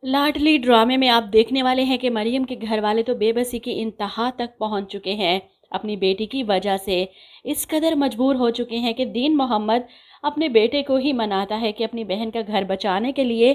लाडली ड्रामे में आप देखने वाले हैं कि मरियम के घर वाले तो बेबसी की इंतहा तक पहुंच चुके हैं अपनी बेटी की वजह से। इस कदर मजबूर हो चुके हैं कि दीन मोहम्मद अपने बेटे को ही मनाता है कि अपनी बहन का घर बचाने के लिए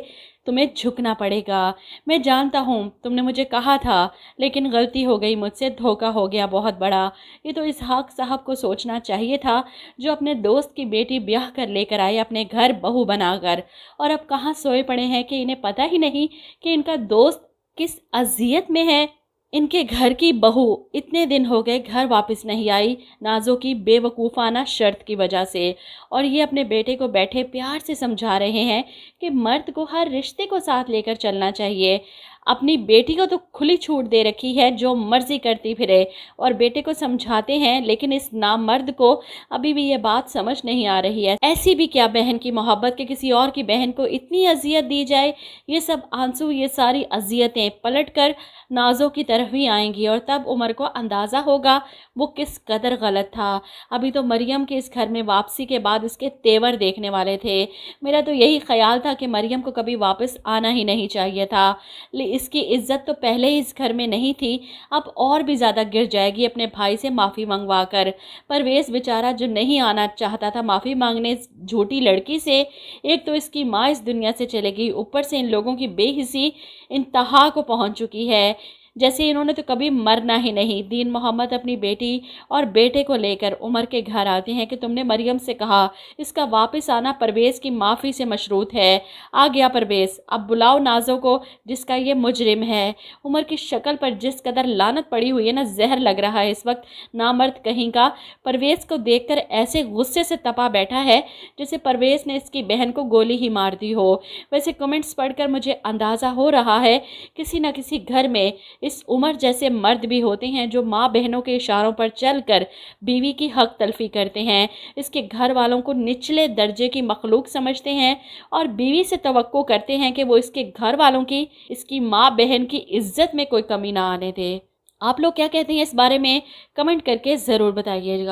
तुम्हें झुकना पड़ेगा। मैं जानता हूँ तुमने मुझे कहा था, लेकिन गलती हो गई मुझसे, धोखा हो गया बहुत बड़ा। ये तो इसहाक साहब को सोचना चाहिए था, जो अपने दोस्त की बेटी ब्याह कर लेकर आए अपने घर बहू बनाकर, और अब कहाँ सोए पड़े हैं कि इन्हें पता ही नहीं कि इनका दोस्त किस अजियत में है। इनके घर की बहू इतने दिन हो गए घर वापस नहीं आई, नाजो की बेवकूफ़ाना शर्त की वजह से। और ये अपने बेटे को बैठे प्यार से समझा रहे हैं कि मर्द को हर रिश्ते को साथ लेकर चलना चाहिए। अपनी बेटी को तो खुली छूट दे रखी है, जो मर्जी करती फिरे, और बेटे को समझाते हैं, लेकिन इस नामर्द को अभी भी ये बात समझ नहीं आ रही है। ऐसी भी क्या बहन की मोहब्बत के किसी और की बहन को इतनी अजियत दी जाए। ये सब आंसू, ये सारी अजियतें पलट कर नाजो की तरफ ही आएंगी, और तब उमर को अंदाज़ा होगा वो किस कदर गलत था। अभी तो मरियम के इस घर में वापसी के बाद इसके तेवर देखने वाले थे। मेरा तो यही ख्याल था कि मरियम को कभी वापस आना ही नहीं चाहिए था। इसकी इज्जत तो पहले ही इस घर में नहीं थी, अब और भी ज़्यादा गिर जाएगी अपने भाई से माफ़ी मंगवा कर। परवेज़ बेचारा जो नहीं आना चाहता था माफ़ी मांगने इस झूठी लड़की से, एक तो इसकी माँ इस दुनिया से चले गई, ऊपर से इन लोगों की बेहिसी इंतहा को पहुंच चुकी है, जैसे इन्होंने तो कभी मरना ही नहीं। दीन मोहम्मद अपनी बेटी और बेटे को लेकर उमर के घर आते हैं कि तुमने मरियम से कहा इसका वापस आना परवेज़ की माफ़ी से मशरूत है। आ गया परवेज़, अब बुलाओ नाजो को जिसका ये मुजरिम है। उमर की शक्ल पर जिस कदर लानत पड़ी हुई है ना, जहर लग रहा है इस वक्त। नामर्द कहीं का परवेज़ को देखकर ऐसे गुस्से से तपा बैठा है जैसे परवेज़ ने इसकी बहन को गोली ही मार दी हो। वैसे कमेंट्स पढ़कर मुझे अंदाज़ा हो रहा है किसी न किसी घर में इस उमर जैसे मर्द भी होते हैं जो माँ बहनों के इशारों पर चलकर बीवी की हक तलफी करते हैं, इसके घर वालों को निचले दर्जे की मखलूक समझते हैं, और बीवी से तवक्को करते हैं कि वो इसके घर वालों की, इसकी माँ बहन की इज्जत में कोई कमी ना आने दे। आप लोग क्या कहते हैं इस बारे में? कमेंट करके ज़रूर बताइएगा।